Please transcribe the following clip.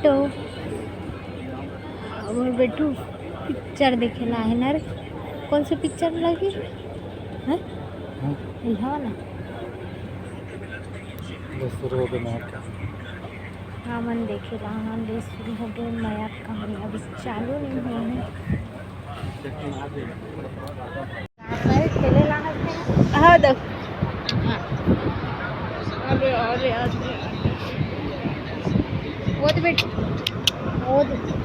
बेटो मोर बेटू पिक्चर देखेला है ना रे। कौन सी पिक्चर लगी है यहाँ ना हाँ मन देखेला हमारे देश शुरू हो गए नया कहानी अभी चालू नहीं हुआ है। खेले लाना हाँ देख अरे अरे अरे वो तो बेट वो दीदी